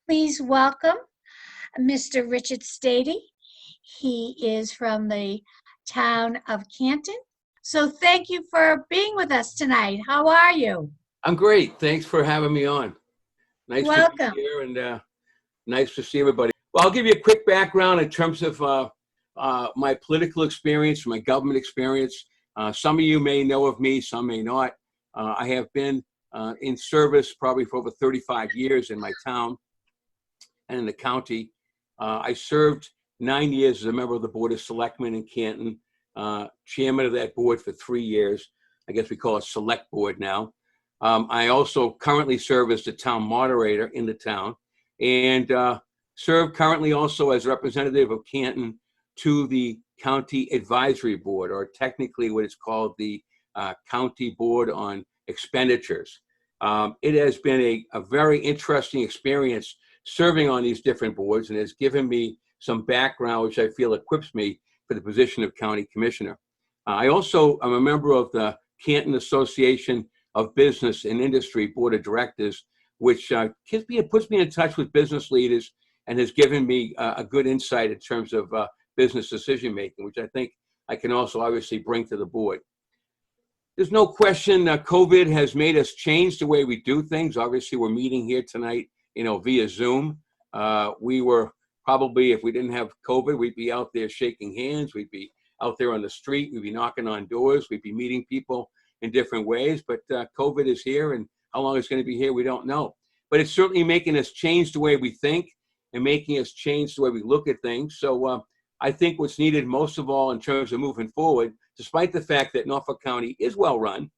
Please welcome Mr. Richard Staiti. He is from the town of Canton. So thank you for being with us tonight. How are you? I'm great. Thanks for having me on. Nice Welcome. to be here and nice to see everybody. Well, I'll give you a quick background in terms of my political experience, my government experience. Some of you may know of me, some may not. I have been in service probably for over 35 years in my town and in the county. I served 9 years as a member of the Board of Selectmen in Canton, chairman of that board for 3 years. I guess we call it Select Board now. I also currently serve as the town moderator in the town and serve currently also as representative of Canton to the County Advisory Board, or technically what it's called the County Board on Expenditures. It has been a very interesting experience serving on these different boards and has given me some background which I feel equips me for the position of County Commissioner. I also am a member of the Canton Association of Business and Industry Board of Directors, which puts me in touch with business leaders and has given me a good insight in terms of business decision making, which I think I can also obviously bring to the board. There's no question COVID has made us change the way we do things. Obviously, we're meeting here tonight, via Zoom. We were probably, if we didn't have COVID, we'd be out there shaking hands. We'd be out there on the street. We'd be knocking on doors. We'd be meeting people in different ways. But COVID is here, and how long it's going to be here, we don't know. But it's certainly making us change the way we think and making us change the way we look at things. So I think what's needed most of all in terms of moving forward, despite the fact that Norfolk County is well run,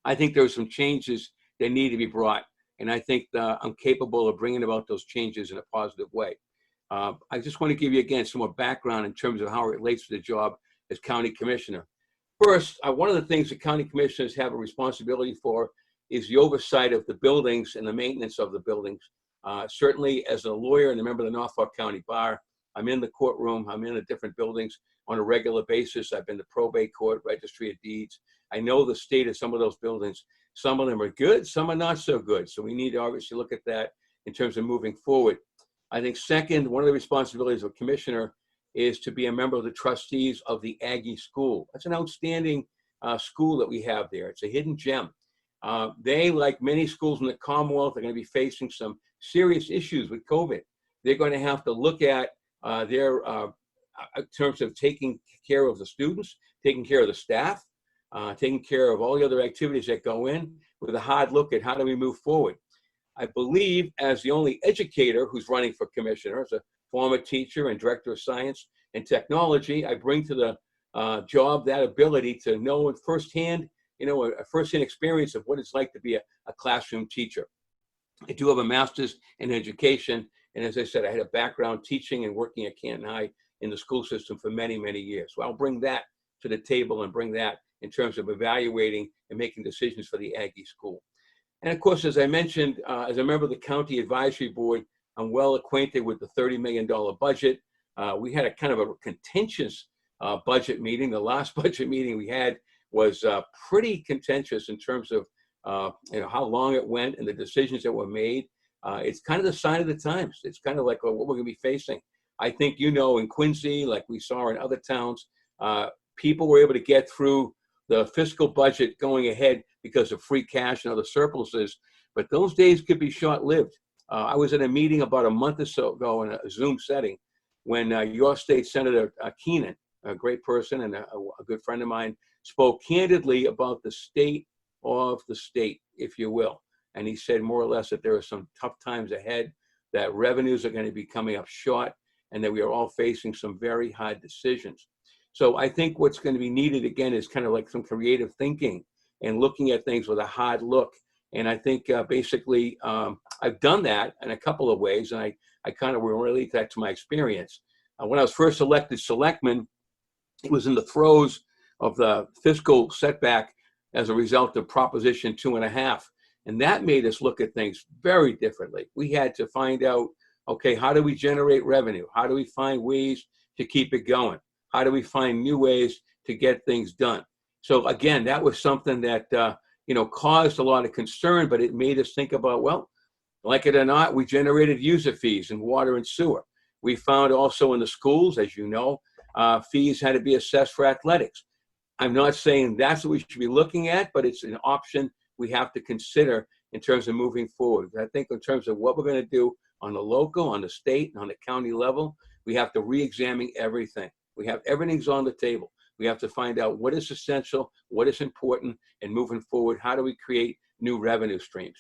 I think there are some changes that need to be brought. And I think I'm capable of bringing about those changes in a positive way. I just want to give you, again, some more background in terms of how it relates to the job as County Commissioner. First, one of the things that County Commissioners have a responsibility for is the oversight of the buildings and the maintenance of the buildings. Certainly, as a lawyer and a member of the Norfolk County Bar, I'm in the courtroom, I'm in the different buildings on a regular basis. I've been to probate court, registry of deeds. I know the state of some of those buildings. Some of them are good, some are not so good. So we need to obviously look at that in terms of moving forward. I think second, one of the responsibilities of a commissioner is to be a member of the trustees of the Aggie School. That's an outstanding school that we have there. It's a hidden gem. They, like many schools in the Commonwealth, are going to be facing some serious issues with COVID. They're going to have to look at their in terms of taking care of the students, taking care of the staff, taking care of all the other activities that go in with a hard look at how do we move forward. I believe as the only educator who's running for commissioner, as a former teacher and director of science and technology, I bring to the job that ability to know firsthand, a firsthand experience of what it's like to be a classroom teacher. I do have a master's in education. And as I said, I had a background teaching and working at Canton High in the school system for many, many years. So I'll bring that to the table and bring that in terms of evaluating and making decisions for the Aggie School. And of course, as I mentioned, as a member of the County Advisory Board, I'm well acquainted with the $30 million budget. We had a kind of a contentious budget meeting. The last budget meeting we had was pretty contentious in terms of how long it went and the decisions that were made. It's kind of the sign of the times. It's kind of like what we're going to be facing. I think, in Quincy, like we saw in other towns, people were able to get through the fiscal budget going ahead because of free cash and other surpluses, but those days could be short-lived. I was at a meeting about a month or so ago in a Zoom setting when your state Senator Keenan, a great person and a good friend of mine, spoke candidly about the state of the state, if you will. And he said more or less that there are some tough times ahead, that revenues are going to be coming up short, and that we are all facing some very hard decisions. So I think what's going to be needed, again, is kind of like some creative thinking and looking at things with a hard look. And I think basically I've done that in a couple of ways, and I kind of relate that to my experience. When I was first elected selectman, it was in the throes of the fiscal setback as a result of Proposition 2.5. And that made us look at things very differently. We had to find out, okay, how do we generate revenue? How do we find ways to keep it going? How do we find new ways to get things done? So again, that was something that caused a lot of concern, but it made us think about, well, Like it or not, we generated user fees in water and sewer. We found also in the schools, as you know, fees had to be assessed for athletics. I'm not saying that's what we should be looking at, but it's an option we have to consider in terms of moving forward. I think in terms of what we're going to do on the local, on the state, and on the county level, we have to re-examine everything. Everything's on the table. We have to find out what is essential, what is important, and moving forward, how do we create new revenue streams?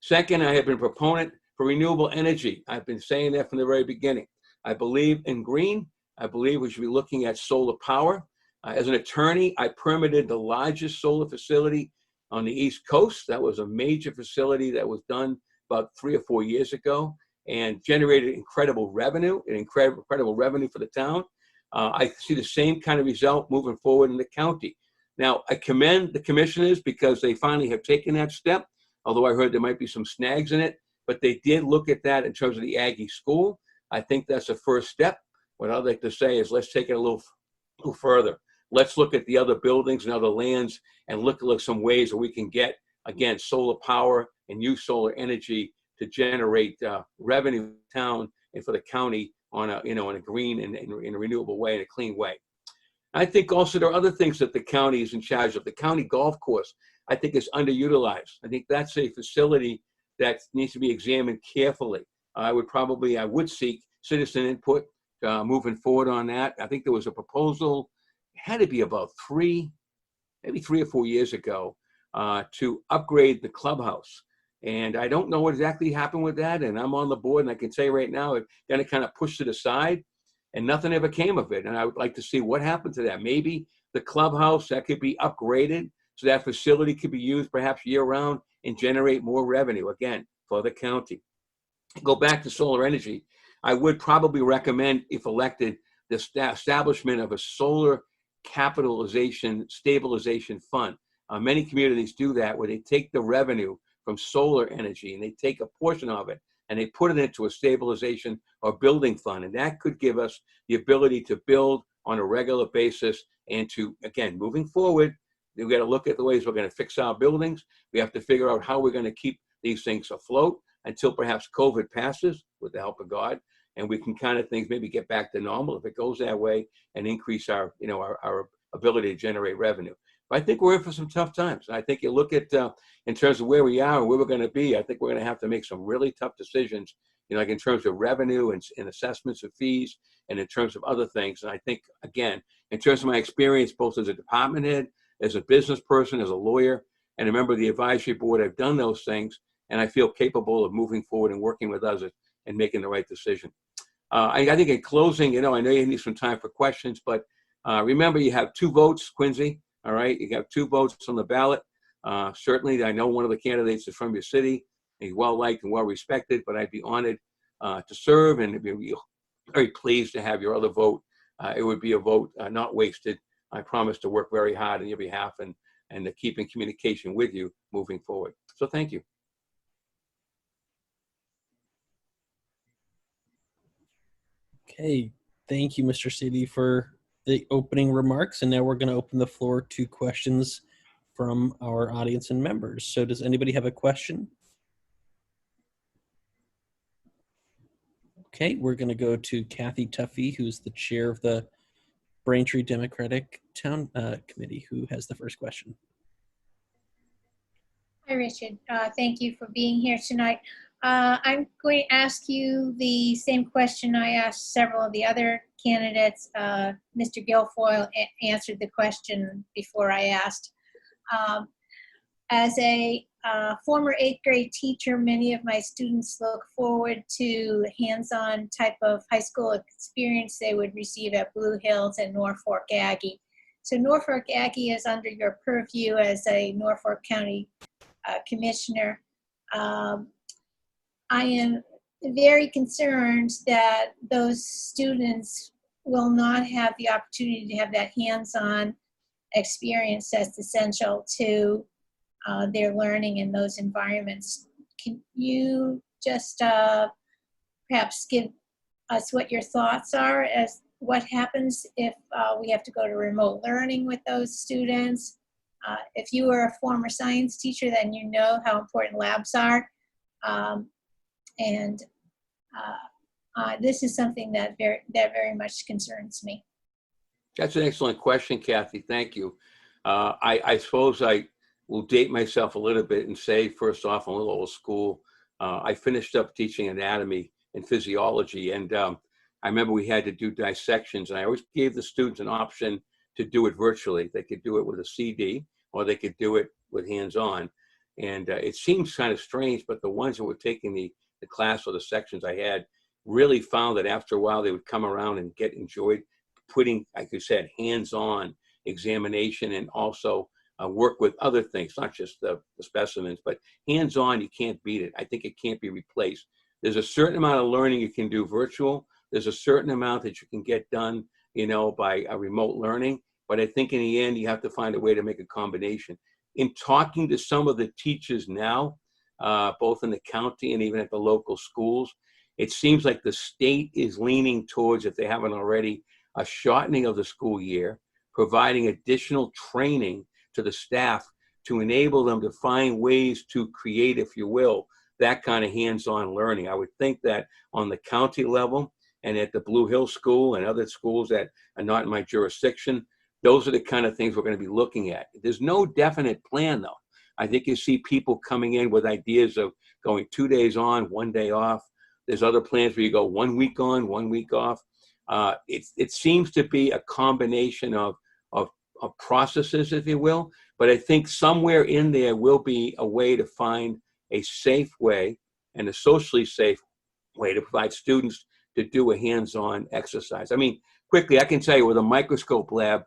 Second, I have been a proponent for renewable energy. I've been saying that from the very beginning. I believe in green. I believe we should be looking at solar power. As an attorney, I permitted the largest solar facility on the East Coast. That was a major facility that was done about 3 or 4 years ago and generated incredible revenue for the town. I see the same kind of result moving forward in the county. Now, I commend the commissioners because they finally have taken that step, although I heard there might be some snags in it, but they did look at that in terms of the Aggie School. I think that's a first step. What I'd like to say is let's take it a little further. Let's look at the other buildings and other lands and look at some ways that we can get, again, solar power and use solar energy to generate revenue in town and for the county on a, in a green and in a renewable way, in a clean way. I think also there are other things that the county is in charge of. The county golf course, I think, is underutilized. I think that's a facility that needs to be examined carefully. I would seek citizen input moving forward on that. I think there was a proposal, it had to be about maybe 3 or 4 years ago, to upgrade the clubhouse. And I don't know what exactly happened with that. And I'm on the board, and I can say right now, it kind of pushed it aside, and nothing ever came of it. And I would like to see what happened to that. Maybe the clubhouse, that could be upgraded so that facility could be used perhaps year round and generate more revenue, again, for the county. Go back to solar energy. I would probably recommend, if elected, the establishment of a solar capitalization stabilization fund. Many communities do that, where they take the revenue from solar energy and they take a portion of it and they put it into a stabilization or building fund. And that could give us the ability to build on a regular basis and to, again, moving forward, we've got to look at the ways we're going to fix our buildings. We have to figure out how we're going to keep these things afloat until perhaps COVID passes, with the help of God, and we can kind of things maybe get back to normal if it goes that way, and increase our ability to generate revenue. But I think we're in for some tough times. I think you look at in terms of where we are and where we're going to be, I think we're going to have to make some really tough decisions, like in terms of revenue and assessments of fees, and in terms of other things. And I think, again, in terms of my experience, both as a department head, as a business person, as a lawyer, and a member of the advisory board, I've done those things, and I feel capable of moving forward and working with others and making the right decision. I think in closing, I know you need some time for questions, but remember, you have 2 votes, Quincy. All right, you have 2 votes on the ballot. Certainly, I know one of the candidates is from your city. He's well liked and well respected, but I'd be honored to serve, and be very pleased to have your other vote. It would be a vote not wasted. I promise to work very hard on your behalf and to keep in communication with you moving forward. So thank you. Okay, thank you, Mr. Staiti, for the opening remarks. And now we're going to open the floor to questions from our audience and members. So does anybody have a question? Okay, we're going to go to Kathy Tuffy, who's the chair of the Braintree Democratic Town Committee, who has the first question. Hi, Richard. Thank you for being here tonight. I'm going to ask you the same question I asked several of the other candidates. Mr. Guilfoyle answered the question before I asked. As a former 8th grade teacher, many of my students look forward to hands-on type of high school experience they would receive at Blue Hills and Norfolk Aggie. So Norfolk Aggie is under your purview as a Norfolk County Commissioner. I am very concerned that those students will not have the opportunity to have that hands-on experience that's essential to their learning in those environments. Can you just perhaps give us what your thoughts are as what happens if we have to go to remote learning with those students? If you were a former science teacher, then you know how important labs are. And this is something that very much concerns me. That's an excellent question, Kathy. Thank you. I suppose I will date myself a little bit and say, first off, I'm a little old school. I finished up teaching anatomy and physiology, and I remember we had to do dissections, and I always gave the students an option to do it virtually. They could do it with a CD, or they could do it with hands-on. And it seems kind of strange, but the ones that were taking the class or the sections I had really found that after a while they would come around and enjoyed putting, like you said, hands-on examination, and also work with other things, not just the specimens, but hands-on. You can't beat it. I think it can't be replaced. There's a certain amount of learning you can do virtual. There's a certain amount that you can get done, by remote learning. But I think in the end, you have to find a way to make a combination. In talking to some of the teachers now, both in the county and even at the local schools, it seems like the state is leaning towards, if they haven't already, a shortening of the school year, providing additional training to the staff to enable them to find ways to create, if you will, that kind of hands-on learning. I would think that on the county level and at the Blue Hill School and other schools that are not in my jurisdiction, those are the kind of things we're going to be looking at. There's no definite plan, though. I think you see people coming in with ideas of going 2 days on, 1 day off. There's other plans where you go 1 week on, 1 week off. It seems to be a combination of processes, if you will. But I think somewhere in there will be a way to find a safe way and a socially safe way to provide students to do a hands-on exercise. I mean, quickly, I can tell you with a microscope lab,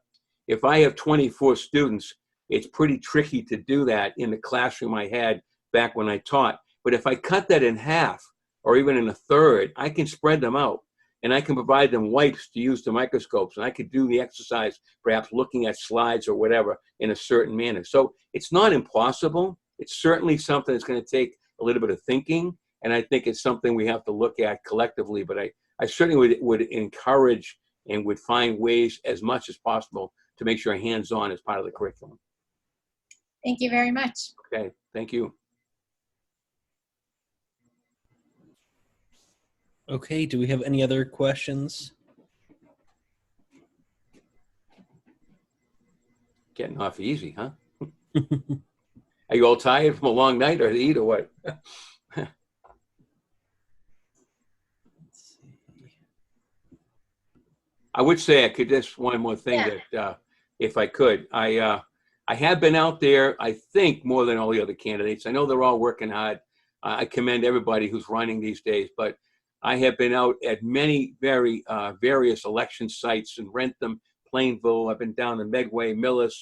if I have 24 students, it's pretty tricky to do that in the classroom I had back when I taught. But if I cut that in half or even in a third, I can spread them out and I can provide them wipes to use the microscopes, and I could do the exercise, perhaps looking at slides or whatever in a certain manner. So it's not impossible. It's certainly something that's going to take a little bit of thinking, and I think it's something we have to look at collectively. But I certainly would encourage and would find ways as much as possible to make sure hands-on is part of the curriculum. Thank you very much. Okay, thank you. Okay, do we have any other questions? Getting off easy, huh? Are you all tired from a long night or to eat or what? I would say I could just one more thing that if I could, I have been out there, I think, more than all the other candidates. I know they're all working hard. I commend everybody who's running these days, but I have been out at many various election sites in Rentham, Plainville. I've been down to Medway, Millis,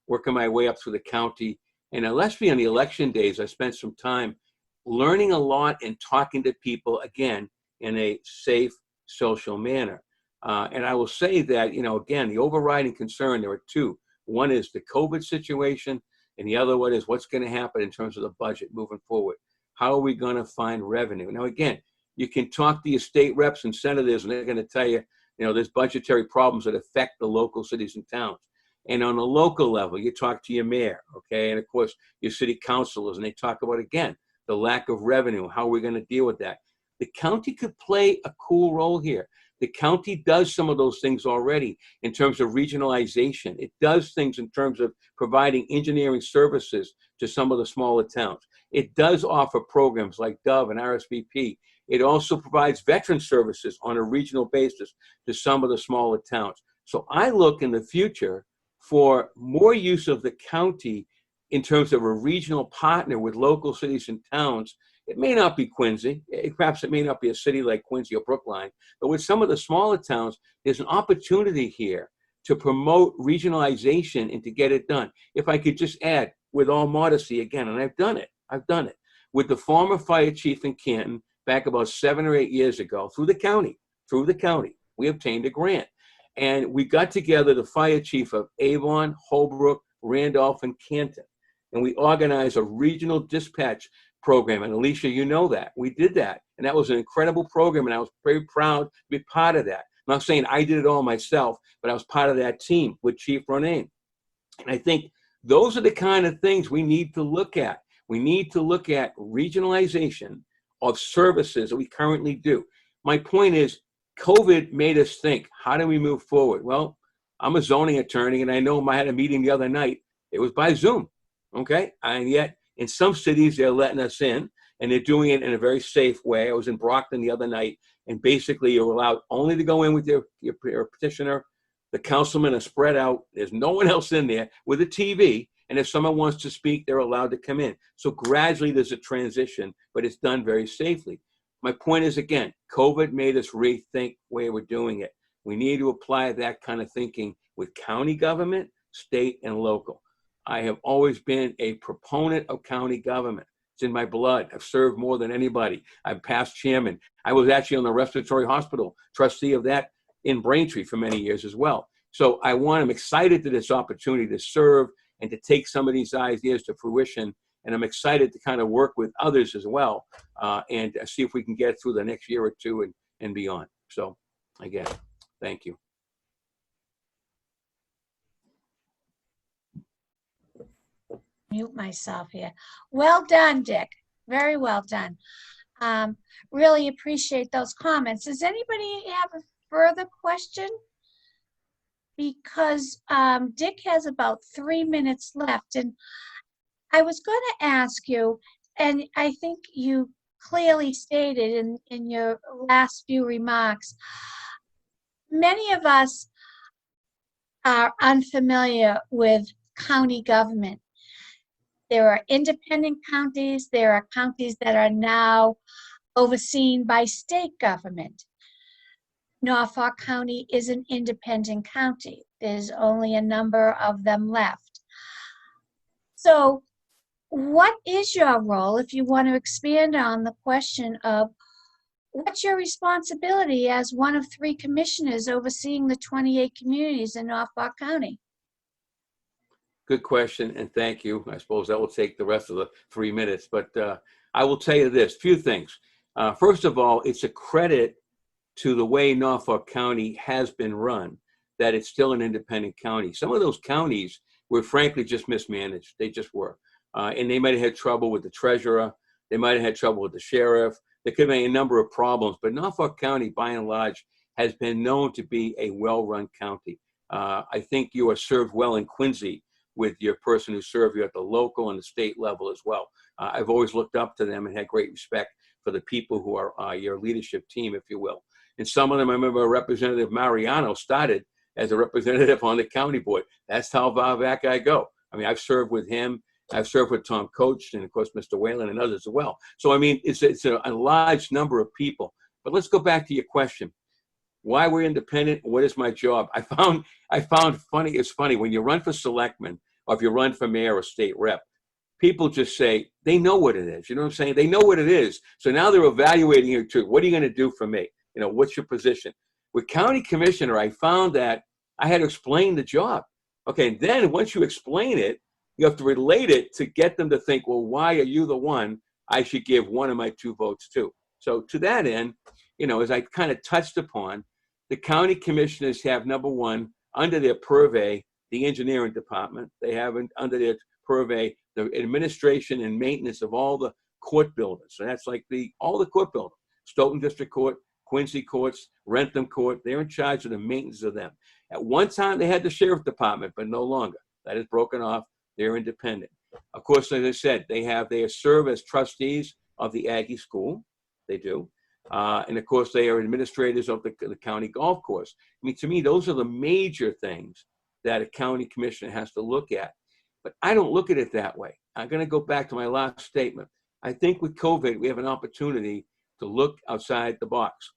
working my way up through the county. And especially on the election days, I spent some time learning a lot and talking to people, again, in a safe, social manner. And I will say that, again, the overriding concern, there are two. One is the COVID situation, and the other one is what's going to happen in terms of the budget moving forward. How are we going to find revenue? Now, again, you can talk to your state reps and senators, and they're going to tell you, there's budgetary problems that affect the local cities and towns. And on the local level, you talk to your mayor, okay? And of course, your city councilors, and they talk about, again, the lack of revenue. How are we going to deal with that? The county could play a cool role here. The county does some of those things already in terms of regionalization. It does things in terms of providing engineering services to some of the smaller towns. It does offer programs like Dove and RSVP. It also provides veteran services on a regional basis to some of the smaller towns. So I look in the future for more use of the county in terms of a regional partner with local cities and towns. It may not be Quincy, perhaps it may not be a city like Quincy or Brookline, but with some of the smaller towns, there's an opportunity here to promote regionalization and to get it done. If I could just add, with all modesty again, and I've done it. With the former fire chief in Canton, back about 7 or 8 years ago, through the county, we obtained a grant. And we got together the fire chief of Avon, Holbrook, Randolph, and Canton. And we organized a regional dispatch program. And Alicia, you know that. We did that. And that was an incredible program. And I was very proud to be part of that. I'm not saying I did it all myself, but I was part of that team with Chief Ronayne. And I think those are the kind of things we need to look at. We need to look at regionalization, of services that we currently do. My point is, COVID made us think, how do we move forward? Well, I'm a zoning attorney, and I know I had a meeting the other night. It was by Zoom, okay? And yet, in some cities, they're letting us in, and they're doing it in a very safe way. I was in Brockton the other night, and basically you're allowed only to go in with your petitioner. The councilmen are spread out. There's no one else in there with a TV. And if someone wants to speak, they're allowed to come in. So gradually there's a transition, but it's done very safely. My point is, again, COVID made us rethink the way we're doing it. We need to apply that kind of thinking with county government, state, and local. I have always been a proponent of county government. It's in my blood. I've served more than anybody. I'm past chairman. I was actually on the respiratory hospital, trustee of that in Braintree for many years as well. So I'm excited to this opportunity to serve and to take some of these ideas to fruition. And I'm excited to kind of work with others as well and see if we can get through the next year or two and beyond. So again, thank you. Mute myself here. Well done, Dick. Very well done. Really appreciate those comments. Does anybody have a further question? Because Dick has about 3 minutes left, and I was going to ask you, and I think you clearly stated in your last few remarks, many of us are unfamiliar with county government. There are independent counties. There are counties that are now overseen by state government. Norfolk County is an independent county. There's only a number of them left. So what is your role, if you want to expand on the question of what's your responsibility as one of 3 commissioners overseeing the 28 communities in Norfolk County? Good question, and thank you. I suppose that will take the rest of the 3 minutes, but I will tell you this, few things. First of all, it's a credit to the way Norfolk County has been run that it's still an independent county. Some of those counties were frankly just mismanaged. They just were. And they might have had trouble with the treasurer. They might have had trouble with the sheriff. There could have been a number of problems, but Norfolk County, by and large, has been known to be a well-run county. I think you are served well in Quincy with your person who served you at the local and the state level as well. I've always looked up to them and had great respect for the people who are your leadership team, if you will. And some of them, I remember Representative Mariano started as a representative on the county board. That's how far back I go. I mean, I've served with him. I've served with Tom Coach and, of course, Mr. Whalen and others as well. So, I mean, it's a large number of people. But let's go back to your question. Why we're independent? What is my job? I found funny. It's funny when you run for selectman or if you run for mayor or state rep, people just say they know what it is. You know what I'm saying? They know what it is. So now they're evaluating you too. What are you going to do for me? You know, what's your position? With county commissioner, I found that I had to explain the job. Okay, then once you explain it, you have to relate it to get them to think, well, why are you the one I should give one of my 2 votes to? So to that end, you know, as I kind of touched upon, the county commissioners have, number one, under their purvey, the engineering department. They have under their purvey the administration and maintenance of all the court buildings. So that's like all the court buildings, Stoughton District Court, Quincy Courts, Rentham Court. They're in charge of the maintenance of them. At one time, they had the sheriff department, but no longer. That is broken off. They're independent. Of course, as I said, they serve as trustees of the Aggie School. They do. And of course, they are administrators of the county golf course. I mean, to me, those are the major things that a county commissioner has to look at. But I don't look at it that way. I'm going to go back to my last statement. I think with COVID, we have an opportunity to look outside the box.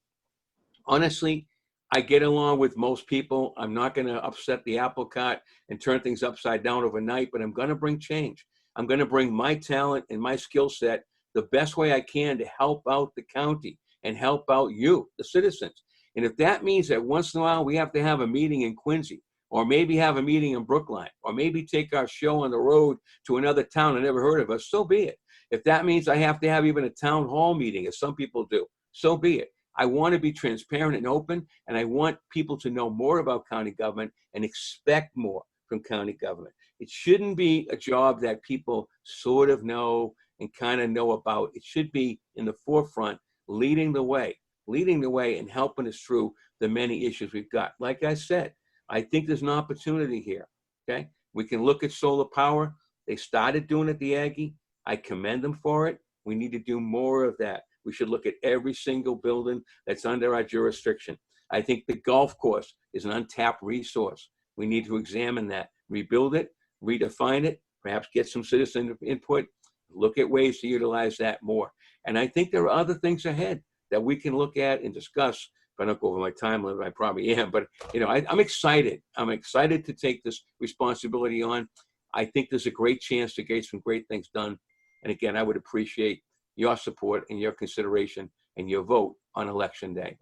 Honestly, I get along with most people. I'm not going to upset the apple cart and turn things upside down overnight, but I'm going to bring change. I'm going to bring my talent and my skill set the best way I can to help out the county and help out you, the citizens. And if that means that once in a while we have to have a meeting in Quincy, or maybe have a meeting in Brookline, or maybe take our show on the road to another town I never heard of us, so be it. If that means I have to have even a town hall meeting, as some people do, so be it. I want to be transparent and open, and I want people to know more about county government and expect more from county government. It shouldn't be a job that people sort of know and kind of know about. It should be in the forefront, leading the way and helping us through the many issues we've got. Like I said, I think there's an opportunity here, okay? We can look at solar power. They started doing it at the Aggie. I commend them for it. We need to do more of that. We should look at every single building that's under our jurisdiction. I think the golf course is an untapped resource. We need to examine that, rebuild it, redefine it, perhaps get some citizen input, look at ways to utilize that more. And I think there are other things ahead that we can look at and discuss. If I don't go over my time limit, I probably am, but I'm excited. I'm excited to take this responsibility on. I think there's a great chance to get some great things done. And again, I would appreciate your support and your consideration and your vote on Election Day.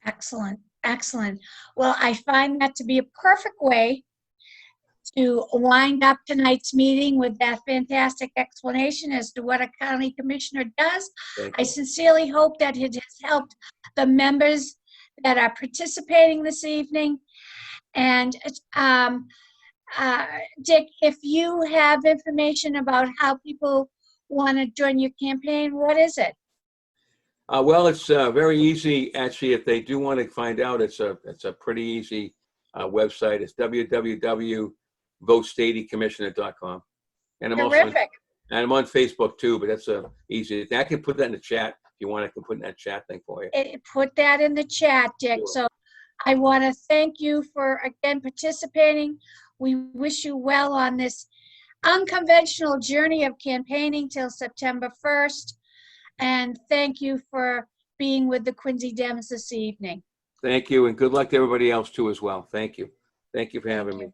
Excellent, excellent. Well, I find that to be a perfect way to wind up tonight's meeting with that fantastic explanation as to what a county commissioner does. Thank I you. sincerely hope that it has helped the members that are participating this evening. And Dick, if you have information about how people want to join your campaign, what is it? Well, it's very easy, actually. If they do want to find out, it's a pretty easy website. It's www.votestaticommissioner.com. And Terrific. I'm on Facebook too, but that's easy. I can put that in the chat if you want. I can put in that chat thing for you. Put that in the chat, Dick. Sure. So I want to thank you for, again, participating. We wish you well on this unconventional journey of campaigning till September 1st. And thank you for being with the Quincy Dems this evening. Thank you, and good luck to everybody else too as well. Thank you. Thank you for having me.